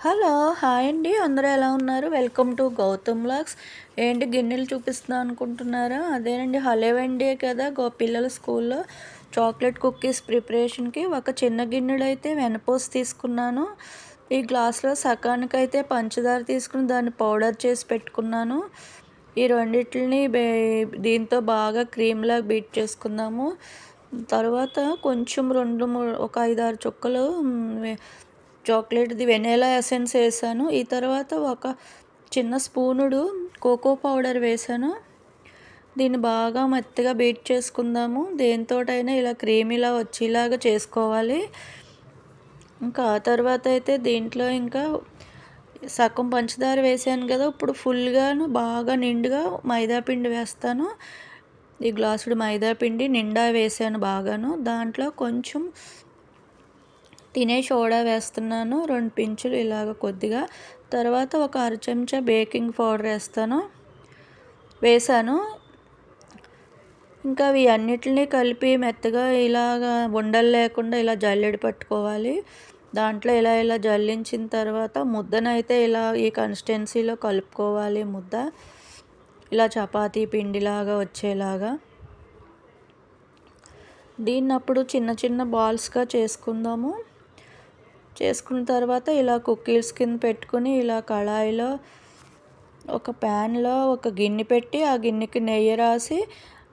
Hello! Hi అండి. అందరూ ఎలా ఉన్నారు? Welcome to Gautam vlogs. ఏంటి గిన్నెలు చూపిస్తున్నా అనుకుంటున్నారా? అదేనండి హలీం కదా పిల్లల స్కూల్‌లో చాక్లెట్ కుకీస్ ప్రిపరేషన్‌కి ఒక చిన్న గిన్నెడైతే వెన్నపూస తీసుకున్నాను. ఈ గ్లాస్‌లో సగానికైతే పంచదార తీసుకొని దాన్ని పౌడర్ చేసి పెట్టుకున్నాను. ఈ రెండిటిలిని దీంతో బాగా క్రీమ్‌లాగా బీట్ చేసుకుందాము. తర్వాత కొంచెం ఒక 5, 6 చుక్కలు చాక్లెట్‌ది వెనిల్లా ఎసెన్స్ ఏసాను. ఈ తర్వాత ఒక చిన్న స్పూనుడు కోకో పౌడర్ వేశాను. దీన్ని బాగా మెత్తగా బీట్ చేసుకుందాము. దేనితోటైనా ఇలా క్రీమీలా వచ్చేలాగా చేసుకోవాలి. ఇంకా ఆ తర్వాత అయితే దీంట్లో ఇంకా సగం పంచదార వేసాను కదా! ఇప్పుడు ఫుల్‌గాను బాగా నిండుగా మైదా పిండి వేస్తాను. ఈ గ్లాసుడు మైదా పిండి నిండా వేసాను బాగాను. దాంట్లో కొంచెం తినే సోడా వేస్తున్నాను 2 పించులు ఇలాగ కొద్దిగా. తర్వాత ఒక అర చెంచా బేకింగ్ పౌడర్ వేసాను. ఇంకా అవి అన్నిటిని కలిపి మెత్తగా ఇలాగా ఉండలు లేకుండా ఇలా జల్లెడ పట్టుకోవాలి. దాంట్లో ఇలా జల్లించిన తర్వాత ముద్దనైతే ఇలా ఈ కన్సిస్టెన్సీలో కలుపుకోవాలి ముద్ద. ఇలా చపాతీ పిండిలాగా వచ్చేలాగా. దీన్నప్పుడు చిన్న చిన్న బాల్స్‌గా చేసుకుందాము. చేసుకున్న తర్వాత ఇలా కుకీస్ కింద పెట్టుకుని ఇలా కళాయిలో ఒక ప్యాన్లో ఒక గిన్నె పెట్టి ఆ గిన్నెకి నెయ్యి రాసి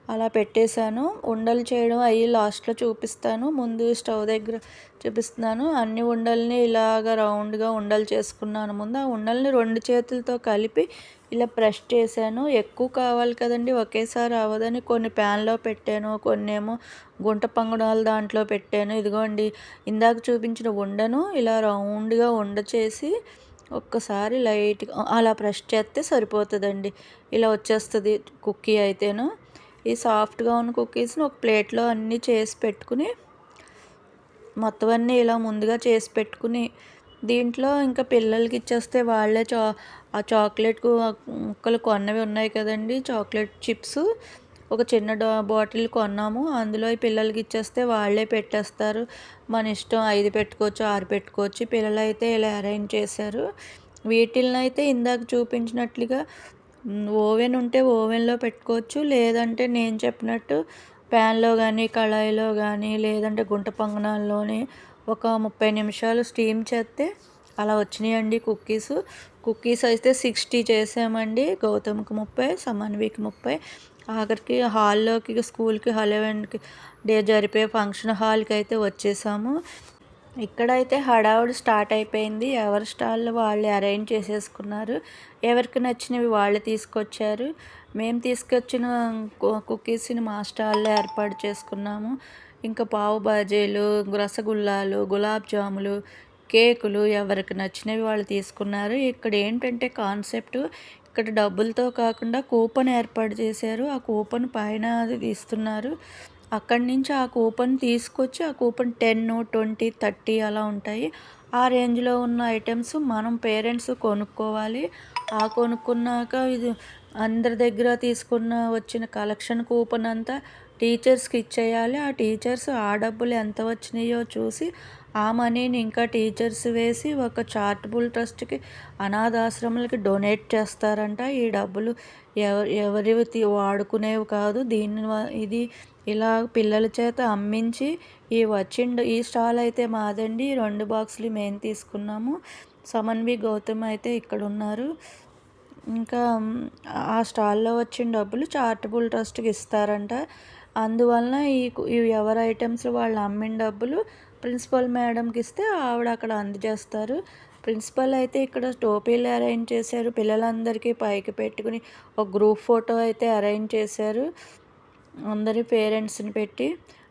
అలా పెట్టేశాను. ఉండలు చేయడం అవి లాస్ట్లో చూపిస్తాను. ముందు స్టవ్ దగ్గర చూపిస్తున్నాను. అన్ని ఉండల్ని ఇలాగ రౌండ్గా ఉండలు చేసుకున్నాను. ముందు ఆ ఉండల్ని 2 చేతులతో కలిపి ఇలా ప్రెస్ చేశాను. ఎక్కువ కావాలి కదండి, ఒకేసారి అవ్వదని కొన్ని ప్యాన్లో పెట్టాను, కొన్నేమో గుంట పొంగనాలు దాంట్లో పెట్టాను. ఇదిగోండి ఇందాక చూపించిన ఉండను ఇలా రౌండ్గా ఉండ చేసి ఒక్కసారి లైట్గా అలా ప్రెస్ చేస్తే సరిపోతుందండి. ఇలా వచ్చేస్తుంది కుక్కీ అయితేను. ఈ సాఫ్ట్గా ఉన్న కుకీస్ని ఒక ప్లేట్లో అన్నీ చేసి పెట్టుకుని మొత్తం అన్నీ ఇలా ముందుగా చేసి పెట్టుకుని దీంట్లో ఇంకా పిల్లలకి ఇచ్చేస్తే వాళ్ళే ఆ చాక్లెట్ ముక్కలు కొన్నవి ఉన్నాయి కదండి, చాక్లెట్ చిప్స్ ఒక చిన్న బాటిల్ కొన్నాము. అందులో ఈ పిల్లలకి ఇచ్చేస్తే వాళ్ళే పెట్టేస్తారు. మన ఇష్టం 5 పెట్టుకోవచ్చు, 6 పెట్టుకోవచ్చు. పిల్లలైతే ఇలా అరేంజ్ చేశారు. వీటిల్నైతే ఇందాక చూపించినట్లుగా ఓవెన్ ఉంటే ఓవెన్లో పెట్టుకోవచ్చు. లేదంటే నేను చెప్పినట్టు ప్యాన్లో కానీ కళాయిలో కానీ లేదంటే గుంట పొంగనాల్లోని ఒక 30 నిమిషాలు స్టీమ్ చేస్తే అలా వచ్చినాయండి కుక్కీస్. కుక్కీస్ అయితే 60 చేసామండి. గౌతమ్కి 30, సమన్వికి 30. ఆఖరికి హాల్లోకి స్కూల్కి హలీంకి జరిపే ఫంక్షన్ హాల్కి అయితే వచ్చేసాము. ఇక్కడైతే హడావుడి స్టార్ట్ అయిపోయింది. ఎవరి స్టాల్లో వాళ్ళు అరేంజ్ చేసేసుకున్నారు. ఎవరికి నచ్చినవి వాళ్ళు తీసుకొచ్చారు. మేము తీసుకొచ్చిన కుకీస్ని మా స్టాల్లో ఏర్పాటు చేసుకున్నాము. ఇంకా పావు బాజీలు, రసగుల్లాలు, గులాబ్ జాములు, కేకులు ఎవరికి నచ్చినవి వాళ్ళు తీసుకున్నారు. ఇక్కడ ఏంటంటే కాన్సెప్ట్, ఇక్కడ డబ్బులతో కాకుండా కూపన్ ఏర్పాటు చేశారు. ఆ కూపన్ పైన అది ఇస్తున్నారు. అక్కడి నుంచి ఆ కూపన్ తీసుకొచ్చి ఆ కూపన్ 10, 20, 30 అలా ఉంటాయి. ఆ రేంజ్లో ఉన్న ఐటమ్స్ మనం పేరెంట్స్ కొనుక్కోవాలి. ఆ కొనుక్కున్నాక ఇది అందరి దగ్గర వచ్చిన కలెక్షన్ కూపన్ అంతా టీచర్స్కి ఇచ్చేయాలి. ఆ టీచర్స్ ఆ డబ్బులు ఎంత వచ్చినాయో చూసి ఆ మనీని ఇంకా టీచర్స్ వేసి ఒక చారిటబుల్ ట్రస్ట్కి, అనాథాశ్రమాలకి డొనేట్ చేస్తారంట. ఈ డబ్బులు ఎవరివి వాడుకునేవి కాదు. ఇది ఇలా పిల్లల చేత అమ్మించి ఈ స్టాల్ అయితే మాదండి. 2 బాక్సులు మేము తీసుకున్నాము. సమన్వి, గౌతమ్ అయితే ఇక్కడ ఉన్నారు. ఇంకా ఆ స్టాల్లో వచ్చిన డబ్బులు చారిటబుల్ ట్రస్ట్కి ఇస్తారంట. అందువలన ఇవి ఎవరి ఐటమ్స్ వాళ్ళు అమ్మిన డబ్బులు ప్రిన్సిపల్ మేడంకి ఇస్తే ఆవిడ అక్కడ అందజేస్తారు. ప్రిన్సిపల్ అయితే ఇక్కడ టోపీలు అరేంజ్ చేశారు. పిల్లలందరికీ పైకి పెట్టుకుని ఒక గ్రూప్ ఫోటో అయితే అరేంజ్ చేశారు. అందరి పేరెంట్స్ని పెట్టి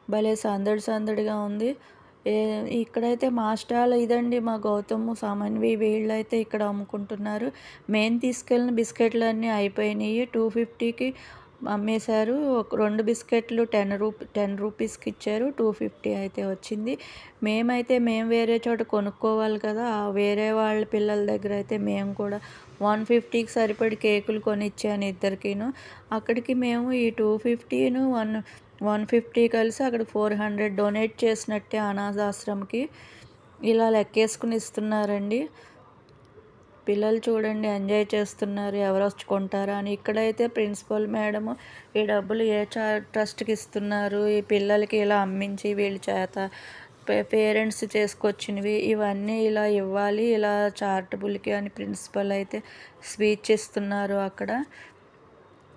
భలే సందడిగా ఉంది. ఇక్కడైతే మా స్టాల్ ఇదండి. మా గౌతమ్, సమన్వి వీళ్ళైతే ఇక్కడ అమ్ముకుంటున్నారు. మేము తీసుకెళ్ళిన బిస్కెట్లన్నీ అయిపోయినాయి. 250కి అమ్మేశారు. ఒక 2 బిస్కెట్లు 10 రూపీస్కి ఇచ్చారు. 250 అయితే వచ్చింది. మేము వేరే చోట కొనుక్కోవాలి కదా, వేరే వాళ్ళ పిల్లల దగ్గర అయితే మేము కూడా 150కి సరిపడి కేకులు కొనిచ్చాను ఇద్దరికీను. అక్కడికి మేము ఈ 250ను 150 కలిసి అక్కడ 400 డొనేట్ చేసినట్టే అనాథాశ్రమంకి. ఇలా లెక్కేసుకుని ఇస్తున్నారండి. పిల్లలు చూడండి ఎంజాయ్ చేస్తున్నారు ఎవరు వచ్చి కొంటారా అని. ఇక్కడైతే ప్రిన్సిపల్ మేడము ఈ డబ్బులు ఏ ట్రస్ట్కి ఇస్తున్నారు, ఈ పిల్లలకి ఇలా అమ్మించి వీళ్ళ చేత పేరెంట్స్ చేసుకొచ్చినవి ఇవన్నీ ఇలా ఇవ్వాలి, ఇలా చారిటబుల్కి అని ప్రిన్సిపల్ అయితే స్పీచ్ ఇస్తున్నారు అక్కడ.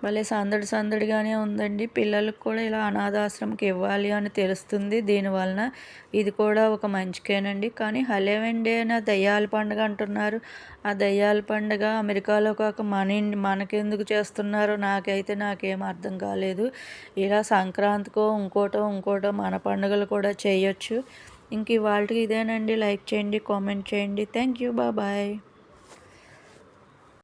భలే సందడి సందడిగానే ఉందండి. పిల్లలకు కూడా ఇలా అనాథాశ్రమంకి ఇవ్వాలి అని తెలుస్తుంది దీనివలన. ఇది కూడా ఒక మంచికేనండి. కానీ హలోవీన్ డే అని దెయ్యాల పండుగ అంటున్నారు. ఆ దెయ్యాల పండుగ అమెరికాలో కాక మనకెందుకు చేస్తున్నారో నాకేం అర్థం కాలేదు. ఇలా సంక్రాంతికో ఇంకోటో మన పండుగలు కూడా చేయొచ్చు. ఇంక ఇవాళకి ఇదేనండి. లైక్ చేయండి, కామెంట్ చేయండి. Thank you. బాయ్.